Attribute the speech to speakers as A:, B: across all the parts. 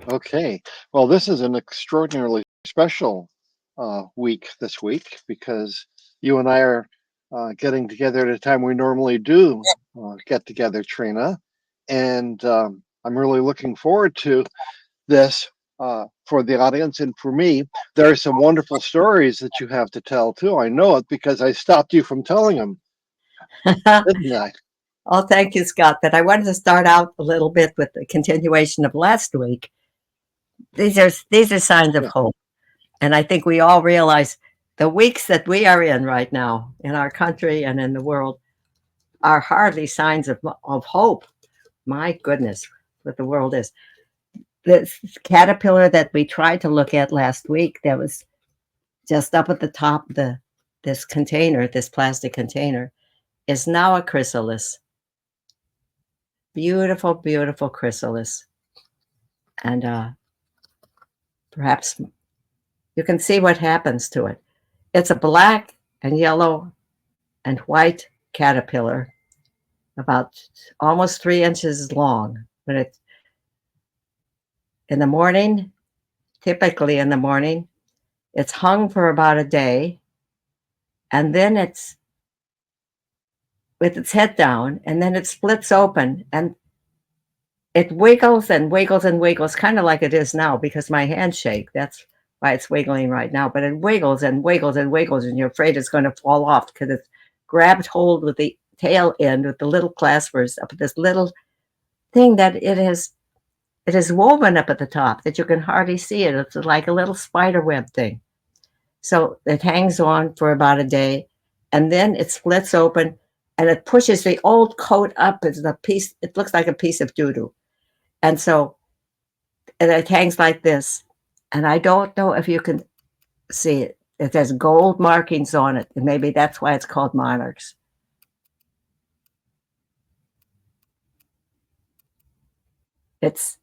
A: Okay. Well, this is an extraordinarily special week this week because you and I are getting together at a time we normally do get together, Trina. And I'm really looking forward to this for the audience and for me. There are some wonderful stories that you have to tell too. I know it because I stopped you from telling them, didn't I?
B: Oh, thank you, Scott. But I wanted to start out a little bit with the continuation of last week. These are signs of
A: Yeah.
B: hope, and I think we all realize the weeks that we are in right now in our country and in the world are hardly signs of hope. My goodness, what the world is. This caterpillar that we tried to look at last week, that was just up at the top of this container, this plastic container, is now a chrysalis. Beautiful, beautiful chrysalis. And perhaps you can see what happens to it. It's a black and yellow and white caterpillar, about almost 3 inches long. When it's in the morning, typically in the morning, it's hung for about a day, and then it's with its head down, and then it splits open and it wiggles and wiggles and wiggles, kind of like it is now because my hands shake. That's why it's wiggling right now. But it wiggles and wiggles and wiggles, and you're afraid it's going to fall off because it's grabbed hold with the tail end with the little claspers up at this little thing that it is woven up at the top that you can hardly see it. It's like a little spider web thing. So it hangs on for about a day, and then it splits open and it pushes the old coat up. It's a piece, it looks like a piece of doo doo. And so and it hangs like this. And I don't know if you can see it. It has gold markings on it, and maybe that's why it's called monarchs. It's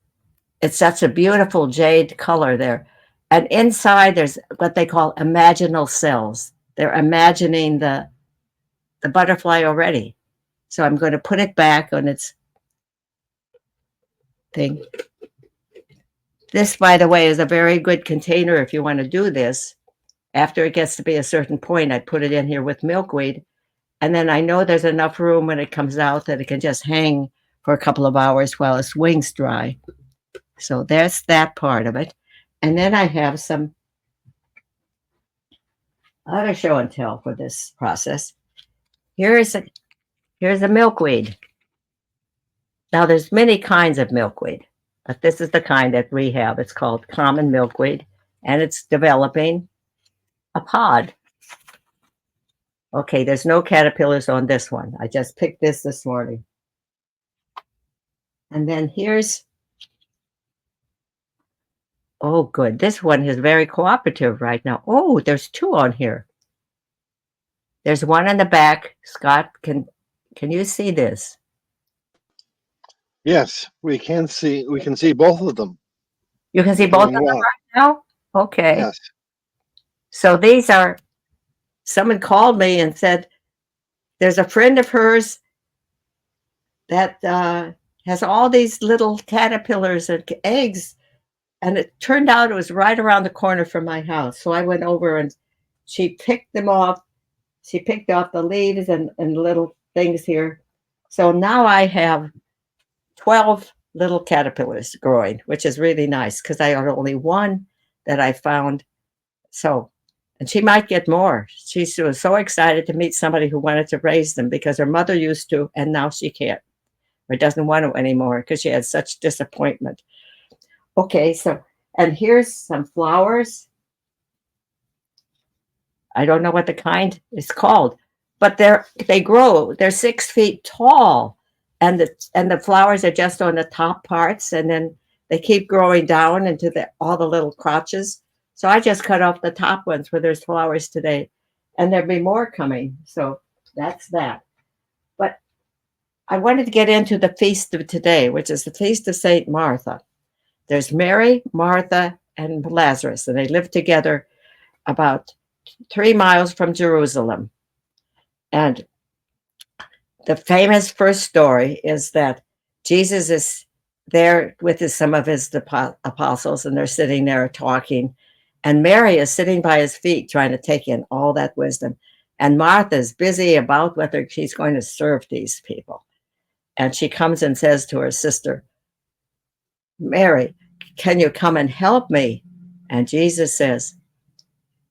B: it's such a beautiful jade color there. And inside there's what they call imaginal cells. They're imagining the butterfly already. So I'm going to put it back on its thing. This, by the way, is a very good container if you want to do this. After it gets to be a certain point, I put it in here with milkweed. And then I know there's enough room when it comes out that it can just hang for a couple of hours while its wings dry. So there's that part of it. And then I have some other show and tell for this process. Here's a here's a milkweed. Now there's many kinds of milkweed, but this is the kind that we have. It's called common milkweed, and it's developing a pod. Okay, there's no caterpillars on this one. I just picked this morning. And then here's, oh, good. This one is very cooperative right now. Oh, there's two on here. There's one in the back. Scott, can you see this?
A: Yes, we can see both of them
B: You can see both of
A: doing
B: them
A: well.
B: right now? Okay.
A: Yes.
B: So these are, someone called me and said, there's a friend of hers that has all these little caterpillars and eggs. And it turned out it was right around the corner from my house. So I went over and she picked them off. She picked off the leaves and little things here. So now I have 12 little caterpillars growing, which is really nice because I had only one that I found. So, and she might get more. She was so excited to meet somebody who wanted to raise them because her mother used to, and now she can't or doesn't want to anymore because she had such disappointment. Okay, so, and here's some flowers. I don't know what the kind is called, but they grow. They're 6 feet tall, and the flowers are just on the top parts, and then they keep growing down into all the little crotches. So I just cut off the top ones where there's flowers today, and there'll be more coming. So that's that. But I wanted to get into the feast of today, which is the feast of Saint Martha. There's Mary, Martha, and Lazarus, and they live together about 3 miles from Jerusalem. And the famous first story is that Jesus is there with some of his apostles, and they're sitting there talking. And Mary is sitting by his feet trying to take in all that wisdom. And Martha's busy about whether she's going to serve these people. And she comes and says to her sister, Mary, can you come and help me? And Jesus says,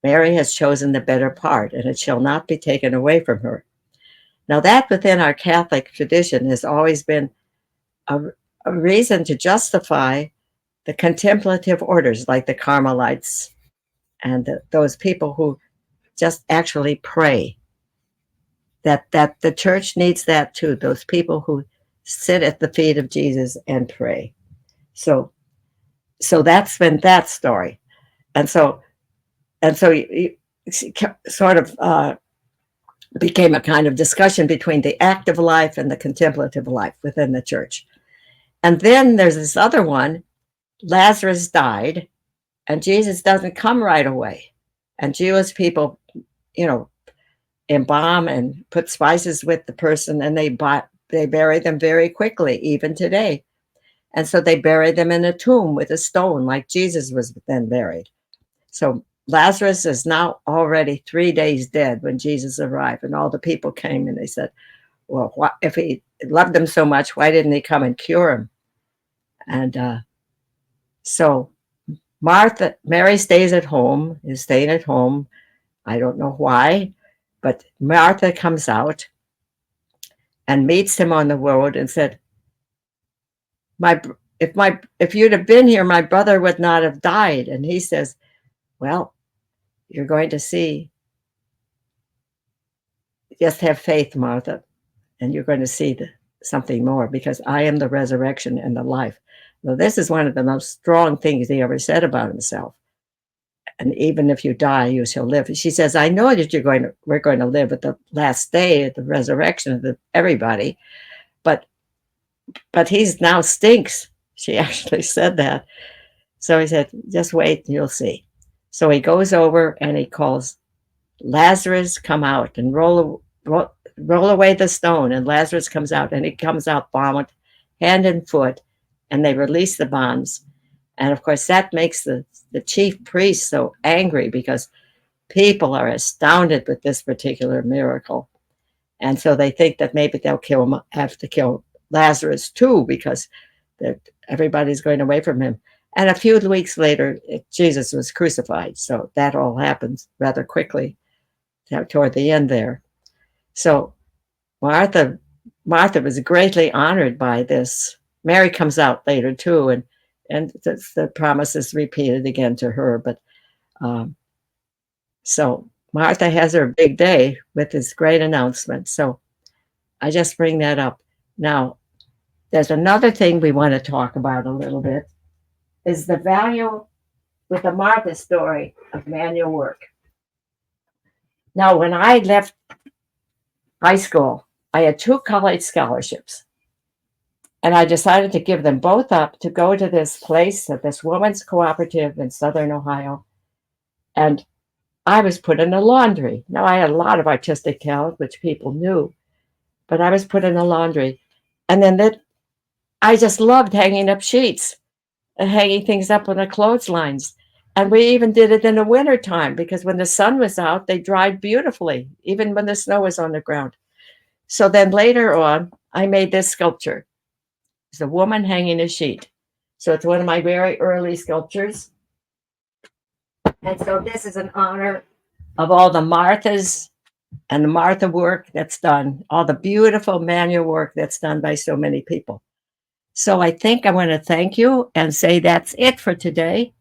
B: Mary has chosen the better part, and it shall not be taken away from her. Now, that within our Catholic tradition has always been a, a reason to justify the contemplative orders like the Carmelites and those people who just actually pray. That the church needs that too, those people who sit at the feet of Jesus and pray. So that's been that story. And so it sort of became a kind of discussion between the active life and the contemplative life within the church. And then there's this other one, Lazarus died, and Jesus doesn't come right away. And Jewish people, embalm and put spices with the person, and they bury them very quickly, even today. And so they bury them in a tomb with a stone, like Jesus was then buried. So Lazarus is now already 3 days dead when Jesus arrived, and all the people came and they said, well, if he loved them so much, why didn't he come and cure him? And so Mary stays at home, is staying at home. I don't know why, but Martha comes out and meets him on the road and said, if you'd have been here, my brother would not have died. And he says, well, you're going to see. Just have faith, Martha, and you're going to see something more, because I am the resurrection and the life. Now, this is one of the most strong things he ever said about himself. And even if you die, you shall live. She says, I know that we're going to live at the last day, at the resurrection of everybody, but he's now stinks. She actually said that. So he said, just wait and you'll see. So he goes over and he calls, Lazarus, come out, and roll away the stone. And Lazarus comes out, and he comes out bound hand and foot, and they release the bonds. And of course, that makes the chief priest so angry, because people are astounded with this particular miracle. And so they think that maybe they'll have to kill Lazarus too, because everybody's going away from him. And a few weeks later, Jesus was crucified. So that all happens rather quickly toward the end there. So Martha was greatly honored by this. Mary comes out later too, and the promise is repeated again to her. But so Martha has her big day with this great announcement. So I just bring that up. Now, there's another thing we want to talk about a little bit, is the value with the Martha story of manual work. Now, when I left high school, I had 2 college scholarships. And I decided to give them both up to go to this place, this women's cooperative in Southern Ohio. And I was put in the laundry. Now, I had a lot of artistic talent, which people knew, but I was put in the laundry. And then I just loved hanging up sheets and hanging things up on the clotheslines. And we even did it in the wintertime, because when the sun was out, they dried beautifully, even when the snow was on the ground. So then later on, I made this sculpture. It's a woman hanging a sheet. So it's one of my very early sculptures. And so this is in honor of all the Marthas and the Martha work that's done, all the beautiful manual work that's done by so many people. So I think I want to thank you and say that's it for today.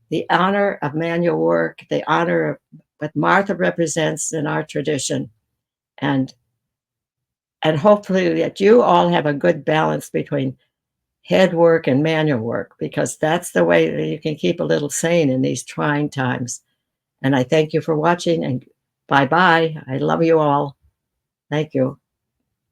B: The honor of manual work, the honor of what Martha represents in our tradition, and hopefully that you all have a good balance between head work and manual work, because that's the way that you can keep a little sane in these trying times. And I thank you for watching, and bye-bye. I love you all. Thank you.